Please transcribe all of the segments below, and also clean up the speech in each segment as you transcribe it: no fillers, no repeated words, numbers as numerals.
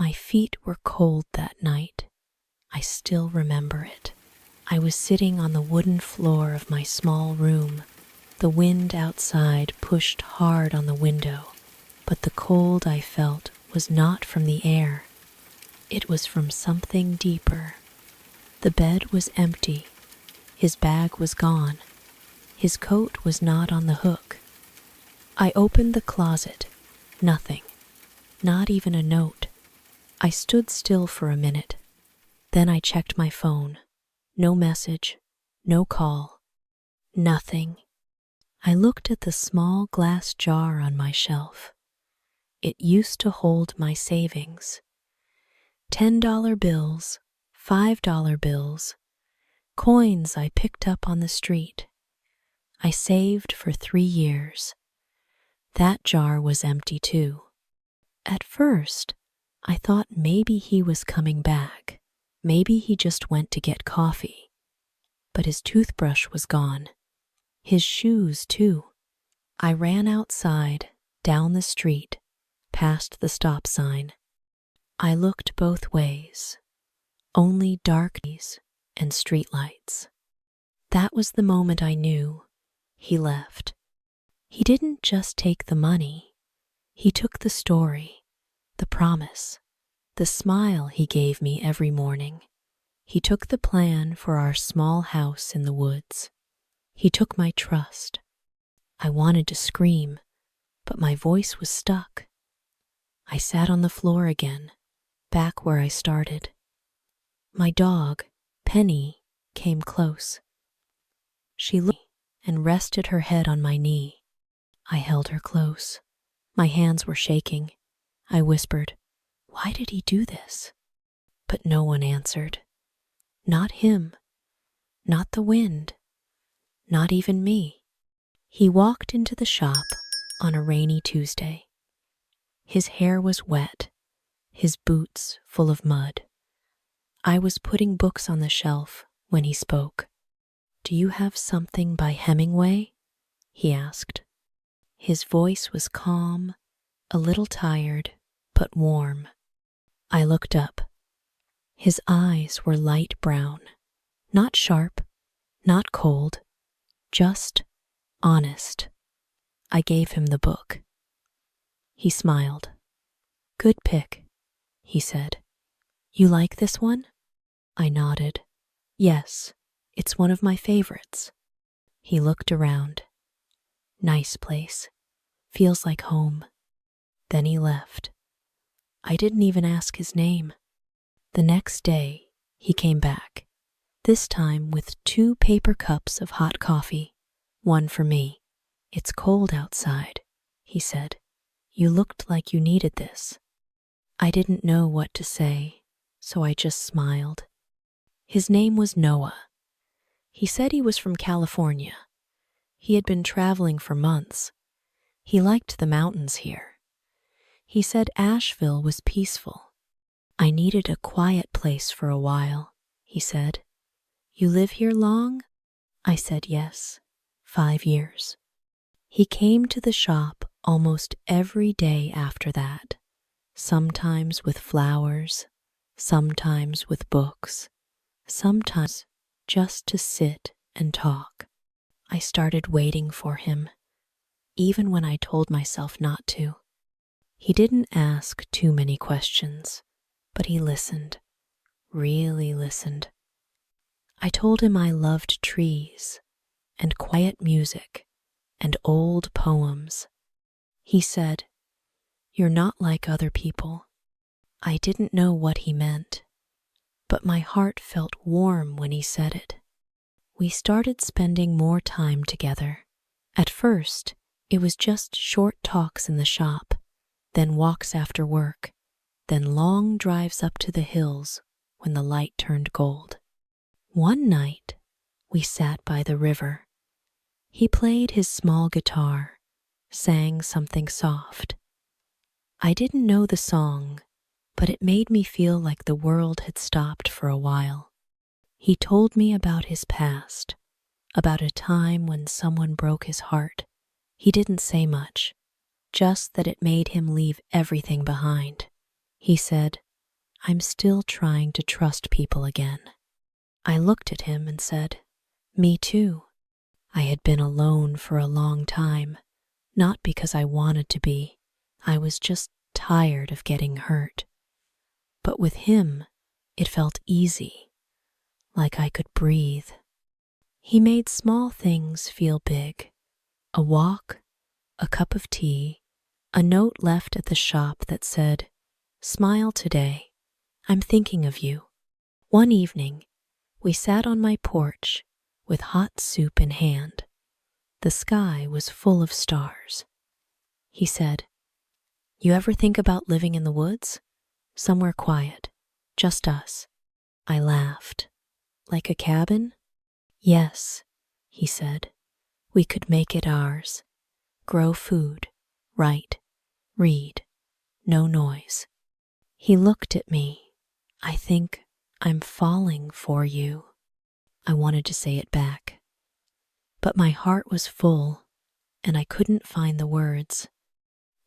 My feet were cold that night. I still remember it. I was sitting on the wooden floor of my small room. The wind outside pushed hard on the window, but the cold I felt was not from the air. It was from something deeper. The bed was empty. His bag was gone. His coat was not on the hook. I opened the closet. Nothing. Not even a note. I stood still for a minute. Then I checked my phone. No message. No call. Nothing. I looked at the small glass jar on my shelf. It used to hold my savings. $10 bills, $5 bills, coins I picked up on the street. I saved for 3 years. That jar was empty too. At first, I thought maybe he was coming back. Maybe he just went to get coffee. But his toothbrush was gone. His shoes too. I ran outside, down the street, past the stop sign. I looked both ways. Only darkness and streetlights. That was the moment I knew he left. He didn't just take the money. He took the story, the promise, the smile he gave me every morning. He took the plan for our small house in the woods. He took my trust. I wanted to scream, but my voice was stuck. I sat on the floor again, back where I started. My dog, Penny, came close. She looked and rested her head on my knee. I held her close. My hands were shaking. I whispered, "Why did he do this?" But no one answered. Not him. Not the wind. Not even me. He walked into the shop on a rainy Tuesday. His hair was wet, his boots full of mud. I was putting books on the shelf when he spoke. "Do you have something by Hemingway?" he asked. His voice was calm, a little tired, but warm. I looked up. His eyes were light brown, not sharp, not cold, just honest. I gave him the book. He smiled. "Good pick," he said. "You like this one?" I nodded. "Yes, it's one of my favorites." He looked around. "Nice place. Feels like home." Then he left. I didn't even ask his name. The next day, he came back, this time with 2 paper cups of hot coffee, one for me. "It's cold outside," he said. "You looked like you needed this." I didn't know what to say, so I just smiled. His name was Noah. He said he was from California. He had been traveling for months. He liked the mountains here. He said Asheville was peaceful. "I needed a quiet place for a while," he said. "You live here long?" I said yes, 5 years. He came to the shop almost every day after that, sometimes with flowers, sometimes with books, sometimes just to sit and talk. I started waiting for him, even when I told myself not to. He didn't ask too many questions, but he listened, really listened. I told him I loved trees and quiet music and old poems. He said, "You're not like other people." I didn't know what he meant, but my heart felt warm when he said it. We started spending more time together. At first, it was just short talks in the shop, then walks after work, then long drives up to the hills when the light turned gold. One night, we sat by the river. He played his small guitar, sang something soft. I didn't know the song, but it made me feel like the world had stopped for a while. He told me about his past, about a time when someone broke his heart. He didn't say much, just that it made him leave everything behind. He said, I'm still trying to trust people again. I looked at him and said, "Me too." I had been alone for a long time, not because I wanted to be. I was just tired of getting hurt. But with him, it felt easy, like I could breathe. He made small things feel big. A walk, a cup of tea, a note left at the shop that said, "Smile today. I'm thinking of you." One evening, we sat on my porch with hot soup in hand. The sky was full of stars. He said, "You ever think about living in the woods? Somewhere quiet, just us." I laughed. "Like a cabin?" "Yes," he said. "We could make it ours. Grow food, write, read, no noise." He looked at me. "I think I'm falling for you." I wanted to say it back, but my heart was full and I couldn't find the words.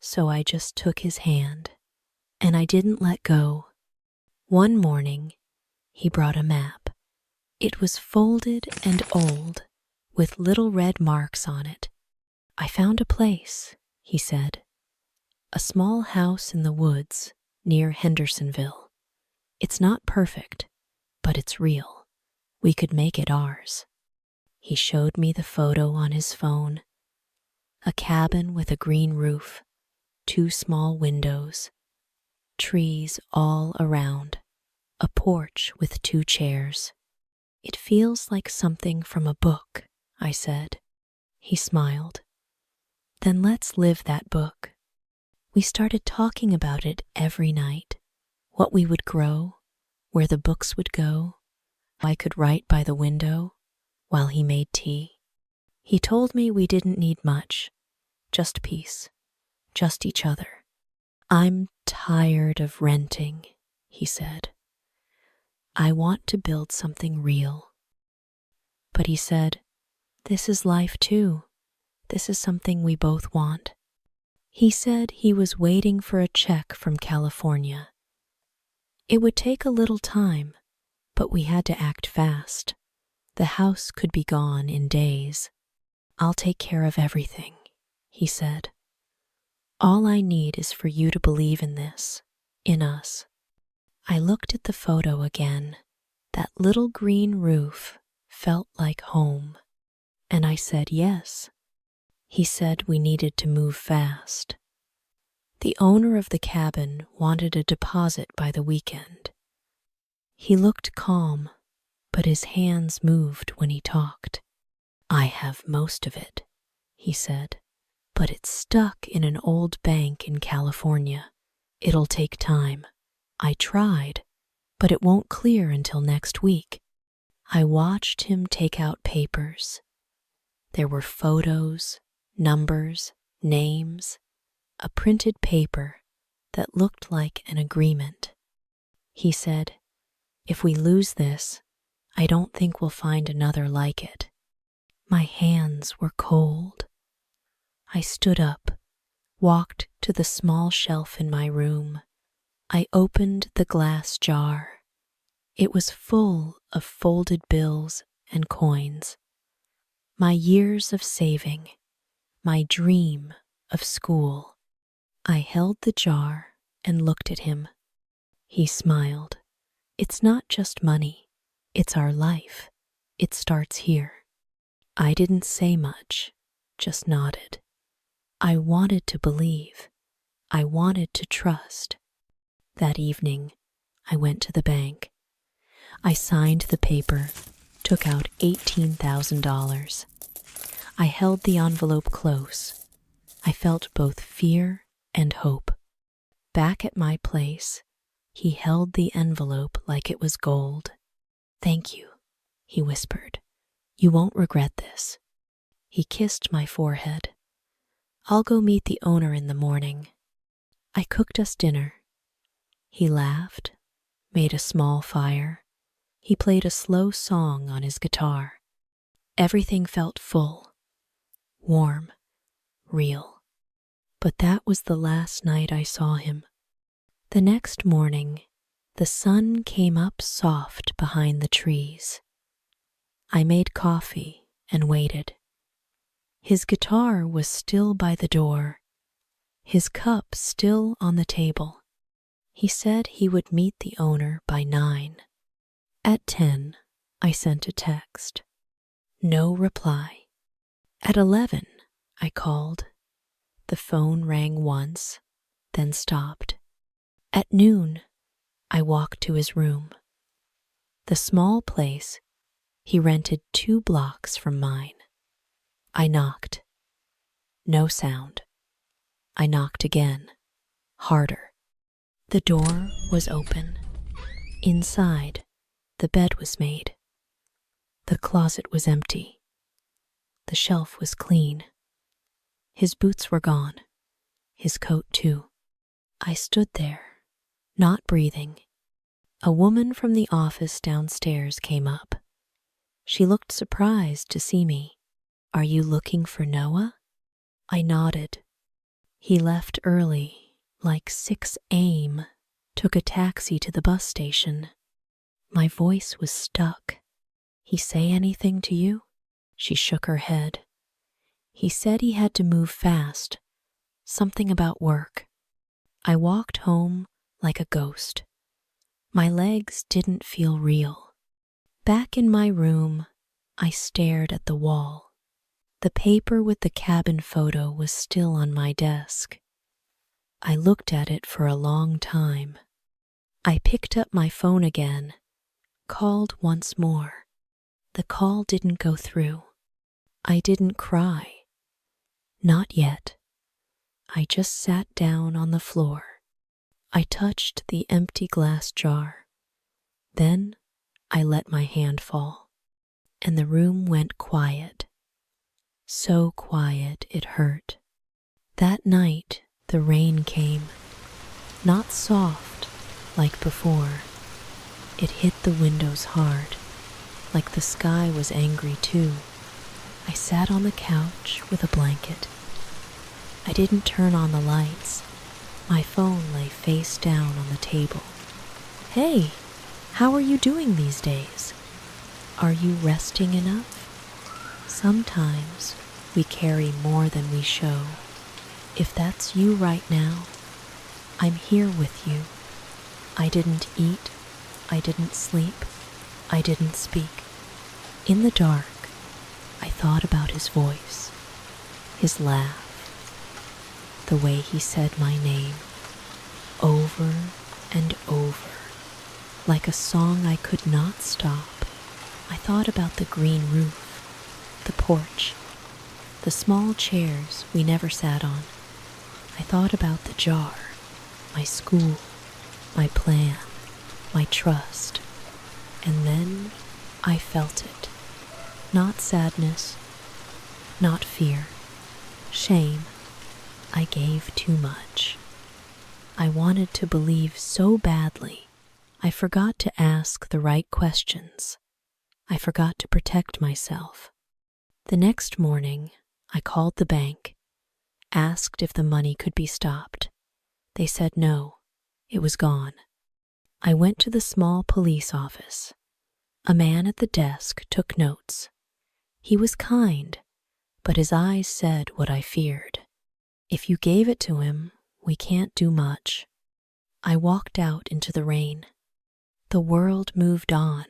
So I just took his hand and I didn't let go. One morning, he brought a map. It was folded and old, with little red marks on it. "I found a place," he said. "A small house in the woods near Hendersonville. It's not perfect, but it's real. We could make it ours." He showed me the photo on his phone. A cabin with a green roof, 2 small windows, trees all around, a porch with 2 chairs. "It feels like something from a book," I said. He smiled. "Then let's live that book." We started talking about it every night. What we would grow, where the books would go. I could write by the window while he made tea. He told me we didn't need much, just peace, just each other. "I'm tired of renting," he said. "I want to build something real." But he said, "This is life too. This is something we both want." He said he was waiting for a check from California. It would take a little time, but we had to act fast. The house could be gone in days. "I'll take care of everything," he said. "All I need is for you to believe in this, in us." I looked at the photo again. That little green roof felt like home. And I said yes. He said we needed to move fast. The owner of the cabin wanted a deposit by the weekend. He looked calm, but his hands moved when he talked. "I have most of it," he said, "but it's stuck in an old bank in California. It'll take time. I tried, but it won't clear until next week." I watched him take out papers. There were photos, numbers, names, a printed paper that looked like an agreement. He said, "If we lose this, I don't think we'll find another like it." My hands were cold. I stood up, walked to the small shelf in my room. I opened the glass jar. It was full of folded bills and coins. My years of saving, my dream of school. I held the jar and looked at him. He smiled. "It's not just money. It's our life. It starts here." I didn't say much, just nodded. I wanted to believe. I wanted to trust. That evening, I went to the bank. I signed the paper, took out $18,000. I held the envelope close. I felt both fear and hope. Back at my place, he held the envelope like it was gold. "Thank you," he whispered. "You won't regret this." He kissed my forehead. "I'll go meet the owner in the morning." I cooked us dinner. He laughed, made a small fire. He played a slow song on his guitar. Everything felt full, warm, real. But that was the last night I saw him. The next morning, The sun came up soft behind the trees. I made coffee and waited. His guitar was still by the door, his cup still on the table. He said he would meet the owner by 9. At 10, I sent a text. No reply. At 11, I called. The phone rang once, then stopped. At noon, I walked to his room. The small place he rented 2 blocks from mine. I knocked. No sound. I knocked again, harder. The door was open. Inside, the bed was made. The closet was empty. The shelf was clean. His boots were gone, his coat too. I stood there, not breathing. A woman from the office downstairs came up. She looked surprised to see me. Are you looking for Noah? I nodded. He left early, like 6 a.m., took a taxi to the bus station. My voice was stuck. He say anything to you? She shook her head. He said he had to move fast, something about work. I walked home like a ghost. My legs didn't feel real. Back in my room, I stared at the wall. The paper with the cabin photo was still on my desk. I looked at it for a long time. I picked up my phone again, called once more. The call didn't go through. I didn't cry. Not yet. I just sat down on the floor. I touched the empty glass jar. Then I let my hand fall, and the room went quiet. So quiet it hurt. That night the rain came, not soft like before. It hit the windows hard, like the sky was angry too. I sat on the couch with a blanket. I didn't turn on the lights. My phone lay face down on the table. Hey, how are you doing these days? Are you resting enough? Sometimes we carry more than we show. If that's you right now, I'm here with you. I didn't eat, I didn't sleep, I didn't speak. In the dark, I thought about his voice, his laugh, the way he said my name, over and over, like a song I could not stop. I thought about the green roof, the porch, the small chairs we never sat on. I thought about the jar, my school, my plan, my trust. And then I felt it. Not sadness, not fear, shame. I gave too much. I wanted to believe so badly. I forgot to ask the right questions. I forgot to protect myself. The next morning, I called the bank, asked if the money could be stopped. They said no, it was gone. I went to the small police office. A man at the desk took notes. He was kind, but his eyes said what I feared. If you gave it to him, we can't do much. I walked out into the rain. The world moved on,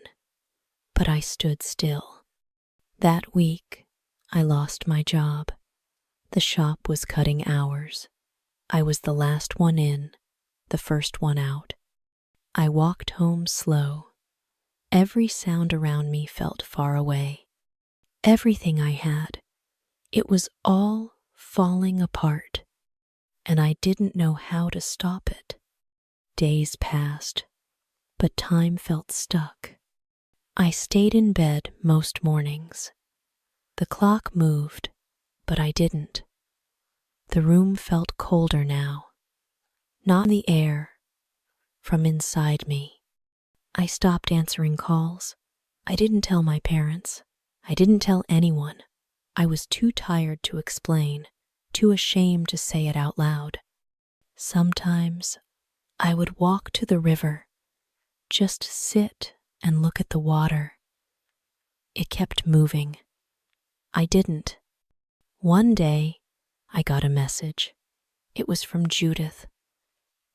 but I stood still. That week, I lost my job. The shop was cutting hours. I was the last one in, the first one out. I walked home slow. Every sound around me felt far away. Everything I had, it was all falling apart, and I didn't know how to stop it. Days passed, but time felt stuck. I stayed in bed most mornings. The clock moved, but I didn't. The room felt colder now, not the air, from inside me. I stopped answering calls. I didn't tell my parents. I didn't tell anyone. I was too tired to explain, too ashamed to say it out loud. Sometimes I would walk to the river, Just sit and look at the water. It kept moving. I didn't. One day, I got a message. It was from Judith,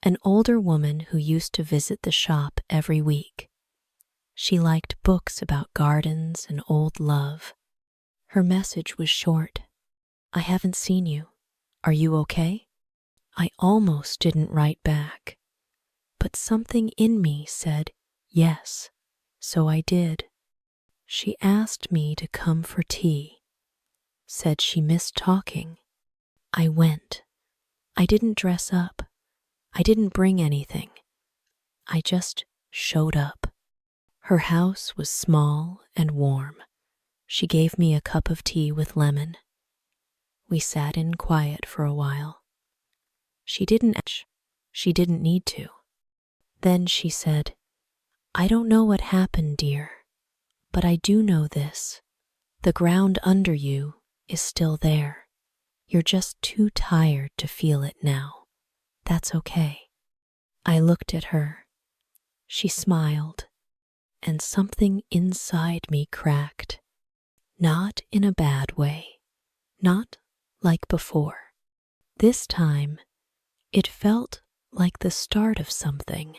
an older woman who used to visit the shop every week. She liked books about gardens and old love. Her message was short. I haven't seen you. Are you okay? I almost didn't write back, but something in me said yes, so I did. She asked me to come for tea, said she missed talking. I went. I didn't dress up. I didn't bring anything. I just showed up. Her house was small and warm. She gave me a cup of tea with lemon. We sat in quiet for a while. She didn't need to. Then she said, I don't know what happened, dear, but I do know this. The ground under you is still there. You're just too tired to feel it now. That's okay. I looked at her. She smiled, and something inside me cracked. Not in a bad way. Not like before. This time, it felt like the start of something.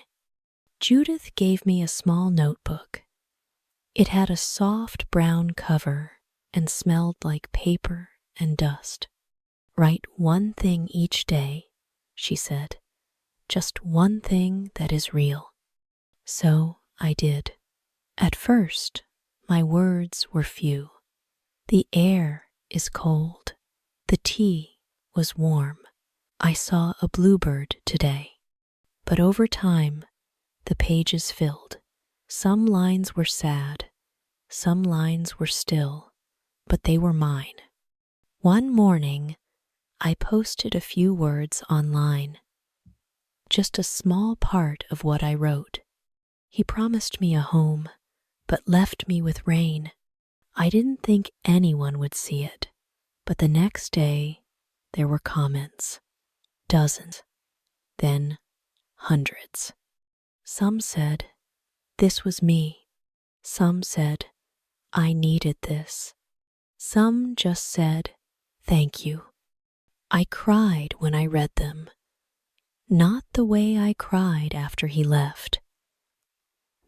Judith gave me a small notebook. It had a soft brown cover and smelled like paper and dust. Write one thing each day, she said. Just one thing that is real. So I did. At first, my words were few. The air is cold. The tea was warm. I saw a bluebird today. But over time, the pages filled. Some lines were sad. Some lines were still, but they were mine. One morning, I posted a few words online. Just a small part of what I wrote. He promised me a home, but left me with rain. I didn't think anyone would see it, but the next day, there were comments. Dozens. Then hundreds. Some said, this was me. Some said, I needed this. Some just said, thank you. I cried when I read them. Not the way I cried after he left.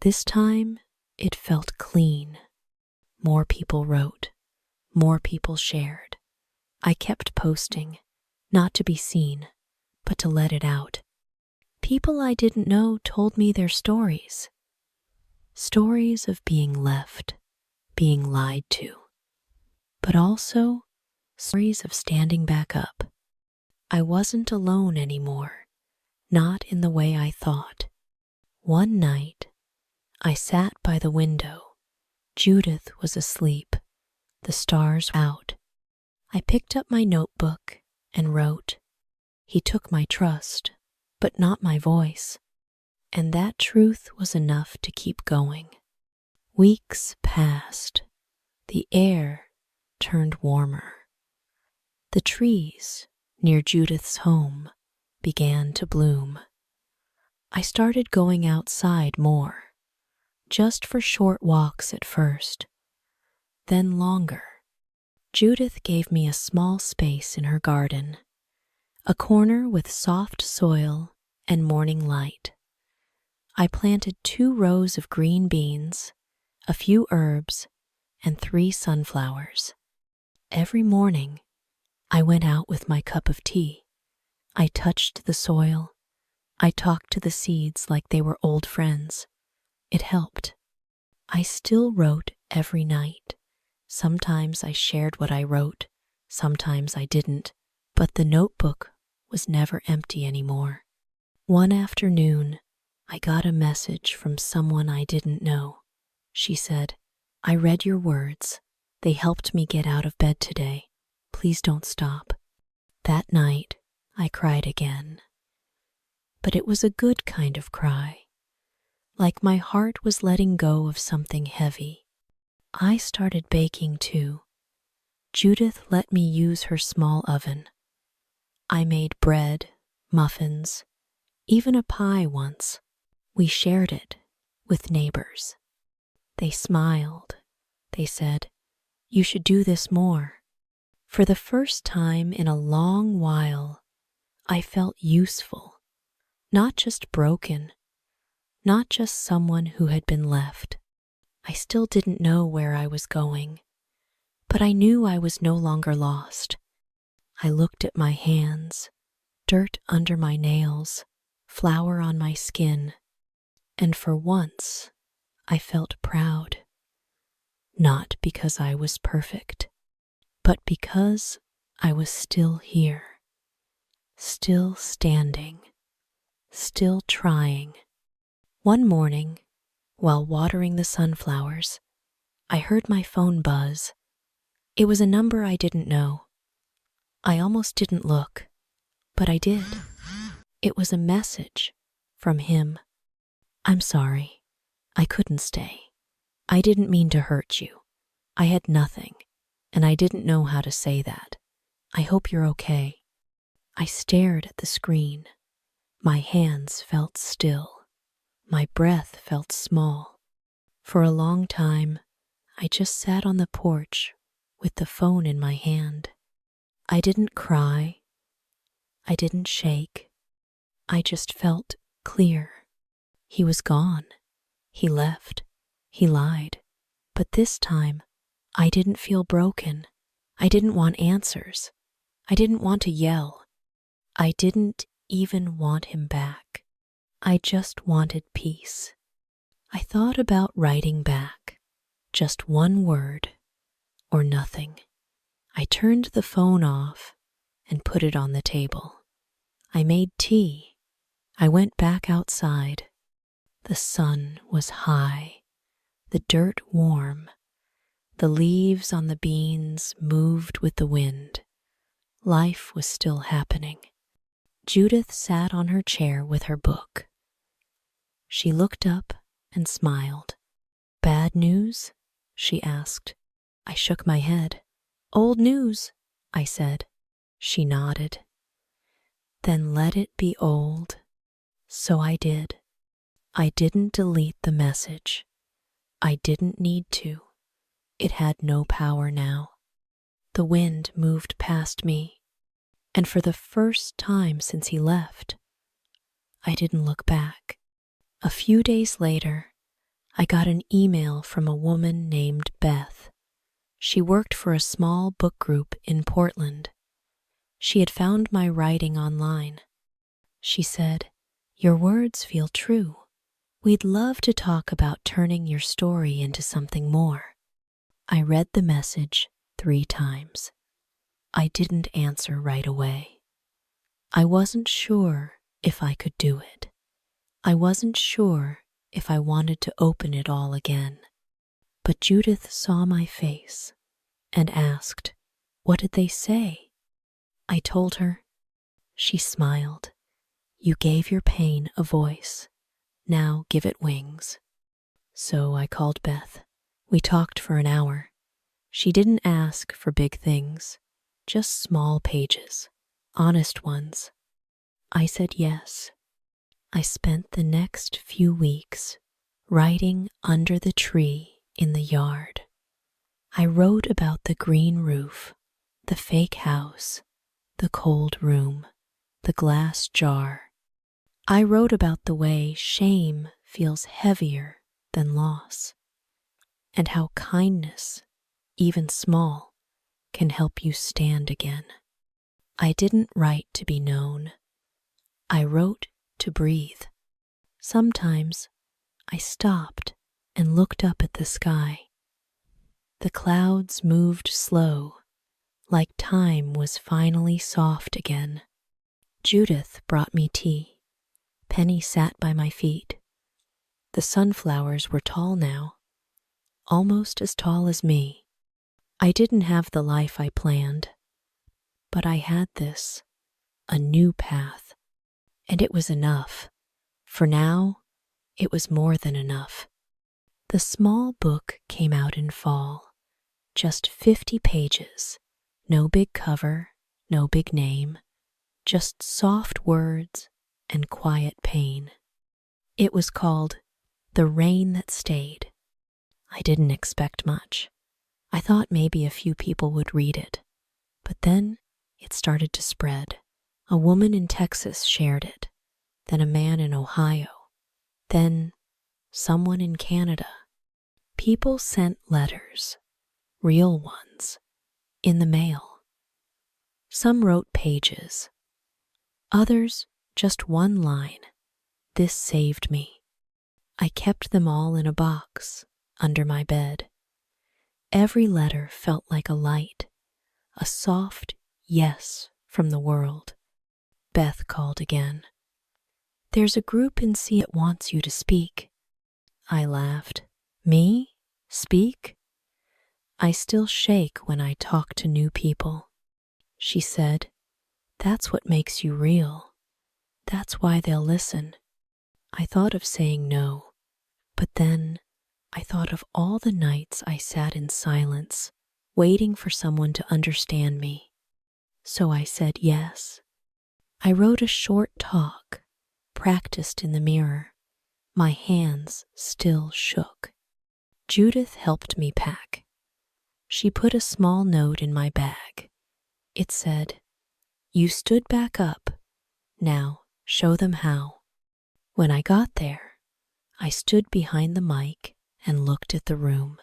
This time, it felt clean. More people wrote. More people shared. I kept posting, not to be seen, but to let it out. People I didn't know told me their stories. Stories of being left, being lied to, but also stories of standing back up. I wasn't alone anymore, not in the way I thought. One night, I sat by the window. Judith was asleep, the stars out. I picked up my notebook and wrote. He took my trust, but not my voice. And that truth was enough to keep going. Weeks passed. The air turned warmer. The trees near Judith's home began to bloom. I started going outside more, just for short walks at first, then longer. Judith gave me a small space in her garden, a corner with soft soil and morning light. I planted 2 rows of green beans, a few herbs, and 3 sunflowers. Every morning, I went out with my cup of tea. I touched the soil. I talked to the seeds like they were old friends. It helped. I still wrote every night. Sometimes I shared what I wrote, sometimes I didn't, but the notebook was never empty anymore. One afternoon, I got a message from someone I didn't know. She said, I read your words. They helped me get out of bed today. Please don't stop. That night, I cried again. But it was a good kind of cry. Like my heart was letting go of something heavy. I started baking too. Judith let me use her small oven. I made bread, muffins, even a pie once. We shared it. with neighbors. They smiled. They said, "You should do this more." For the first time in a long while, I felt useful, not just broken, not just someone who had been left. I still didn't know where I was going, but I knew I was no longer lost. I looked at my hands, dirt under my nails, flour on my skin, and for once I felt proud. Not because I was perfect, but because I was still here, still standing, still trying. One morning, while watering the sunflowers, I heard my phone buzz. It was a number I didn't know. I almost didn't look, but I did. It was a message from him. "I'm sorry. I couldn't stay. I didn't mean to hurt you. I had nothing, and I didn't know how to say that. I hope you're okay." I stared at the screen. My hands felt still. My breath felt small. For a long time, I just sat on the porch with the phone in my hand. I didn't cry. I didn't shake. I just felt clear. He was gone. He left. He lied. But this time, I didn't feel broken. I didn't want answers. I didn't want to yell. I didn't even want him back. I just wanted peace. I thought about writing back, just one word or nothing. I turned the phone off and put it on the table. I made tea. I went back outside. The sun was high, the dirt warm. The leaves on the beans moved with the wind. Life was still happening. Judith sat on her chair with her book. She looked up and smiled. "Bad news?" she asked. I shook my head. "Old news," I said. She nodded. "Then let it be old." So I did. I didn't delete the message. I didn't need to. It had no power now. The wind moved past me, and for the first time since he left, I didn't look back. A few days later, I got an email from a woman named Beth. She worked for a small book group in Portland. She had found my writing online. She said, "Your words feel true. We'd love to talk about turning your story into something more." I read the message 3 times. I didn't answer right away. I wasn't sure if I could do it. I wasn't sure if I wanted to open it all again. But Judith saw my face and asked, "What did they say?" I told her. She smiled. "You gave your pain a voice. Now give it wings." So I called Beth. We talked for an hour. She didn't ask for big things, just small pages, honest ones. I said yes. I spent the next few weeks writing under the tree in the yard. I wrote about the green roof, the fake house, the cold room, the glass jar. I wrote about the way shame feels heavier than loss, and how kindness, even small, can help you stand again. I didn't write to be known. I wrote to breathe. Sometimes I stopped and looked up at the sky. The clouds moved slow, like time was finally soft again. Judith brought me tea. Penny sat by my feet. The sunflowers were tall now, almost as tall as me. I didn't have the life I planned, but I had this, a new path, and it was enough. For now, it was more than enough. The small book came out in fall, just 50 pages, no big cover, no big name, just soft words and quiet pain. It was called The rain that stayed. I didn't expect much. I thought maybe a few people would read it. But then it started to spread. A woman in Texas shared it, then a man in Ohio, then someone in Canada. People sent letters, real ones, in the mail. Some wrote pages, others just one line. This saved me. I kept them all in a box under my bed. Every letter felt like a light, a soft yes from the world. Beth called again. There's a group in C that wants you to speak. I laughed. Me? Speak? I still shake when I talk to new people. She said, that's what makes you real. That's why they'll listen. I thought of saying no, but then I thought of all the nights I sat in silence, waiting for someone to understand me. So I said yes. I wrote a short talk, practiced in the mirror. My hands still shook. Judith helped me pack. She put a small note in my bag. It said, "You stood back up. Now show them how." When I got there, I stood behind the mic and looked at the room.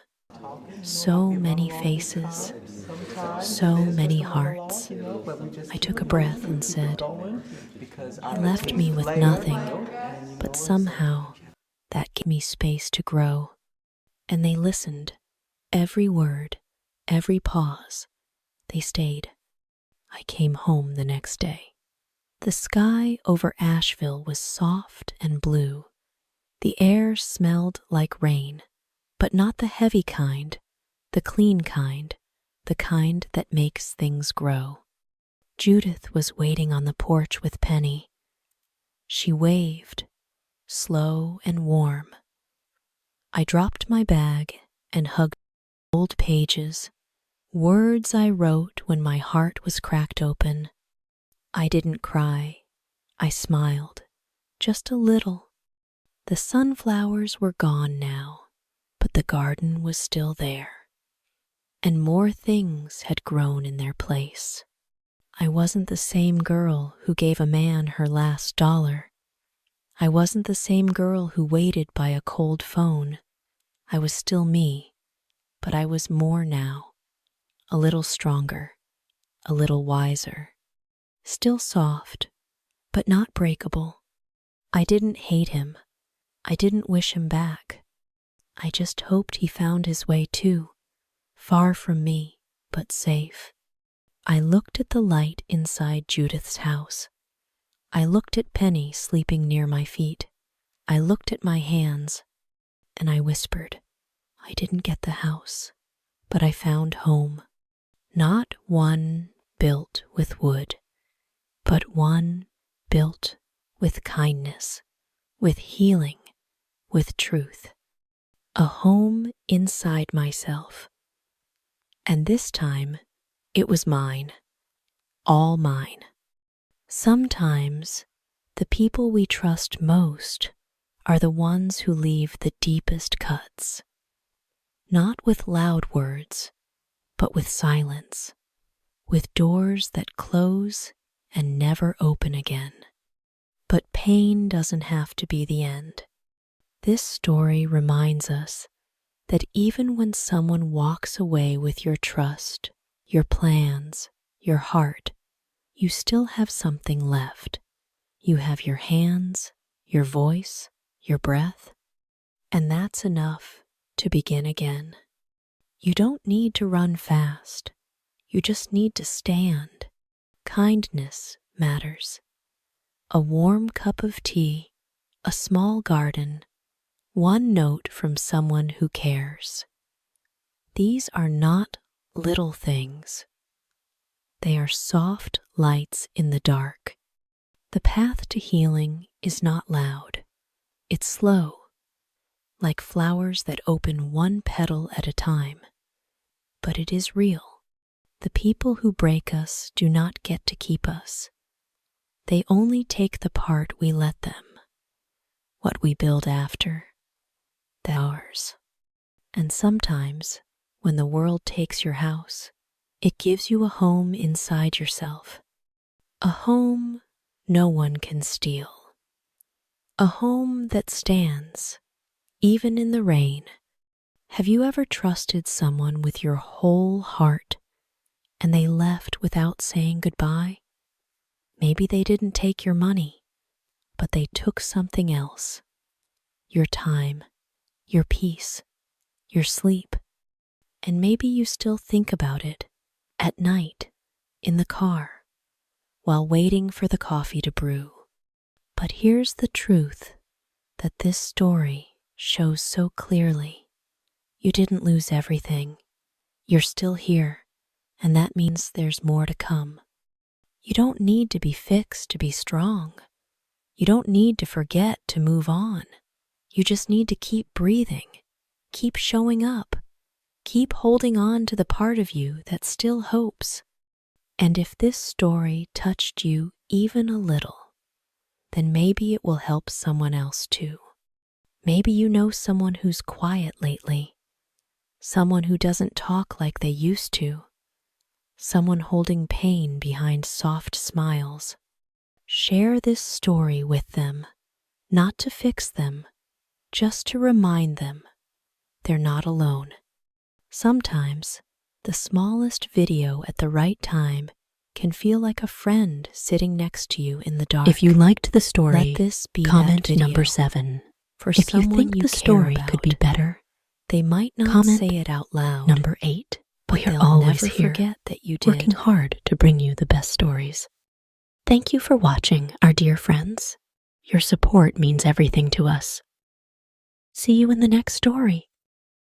So many faces, so many hearts. I took a breath and said, he left me with nothing, but somehow that gave me space to grow. And they listened, every word, every pause. They stayed. I came home the next day. The sky over Asheville was soft and blue. The air smelled like rain, but not the heavy kind, the clean kind, the kind that makes things grow. Judith was waiting on the porch with Penny. She waved, slow and warm. I dropped my bag and hugged old pages, words I wrote when my heart was cracked open. I didn't cry. I smiled, just a little. The sunflowers were gone now, but the garden was still there. And more things had grown in their place. I wasn't the same girl who gave a man her last dollar. I wasn't the same girl who waited by a cold phone. I was still me, but I was more now. A little stronger, a little wiser. Still soft, but not breakable. I didn't hate him. I didn't wish him back. I just hoped he found his way too, far from me, but safe. I looked at the light inside Judith's house. I looked at Penny sleeping near my feet. I looked at my hands, and I whispered, I didn't get the house, but I found home. Not one built with wood, but one built with kindness, with healing, with truth. A home inside myself. And this time, it was mine, all mine. Sometimes, the people we trust most are the ones who leave the deepest cuts. Not with loud words, but with silence, with doors that close and never open again. But pain doesn't have to be the end. This story reminds us that even when someone walks away with your trust, your plans, your heart, you still have something left. You have your hands, your voice, your breath, and that's enough to begin again. You don't need to run fast. You just need to stand. Kindness matters. A warm cup of tea, a small garden, one note from someone who cares. These are not little things. They are soft lights in the dark. The path to healing is not loud. It's slow, like flowers that open one petal at a time. But it is real. The people who break us do not get to keep us. They only take the part we let them, what we build after. ours. And sometimes, when the world takes your house, it gives you a home inside yourself. A home no one can steal. A home that stands, even in the rain. Have you ever trusted someone with your whole heart and they left without saying goodbye? Maybe they didn't take your money, but they took something else. Your time, your peace, your sleep. And maybe you still think about it at night, in the car, while waiting for the coffee to brew. But here's the truth that this story shows so clearly. You didn't lose everything. You're still here, and that means there's more to come. You don't need to be fixed to be strong. You don't need to forget to move on. You just need to keep breathing, keep showing up, keep holding on to the part of you that still hopes. And if this story touched you even a little, then maybe it will help someone else too. Maybe you know someone who's quiet lately, someone who doesn't talk like they used to, someone holding pain behind soft smiles. Share this story with them, not to fix them, just to remind them they're not alone. Sometimes, the smallest video at the right time can feel like a friend sitting next to you in the dark. If you liked the story, let this be comment that video. number 7. For If you someone think you the care story about, could be better, they might not comment say it out loud. number 8. but We are they'll always never here, forget that you did. working hard to bring you the best stories. Thank you for watching, our dear friends. Your support means everything to us. See you in the next story.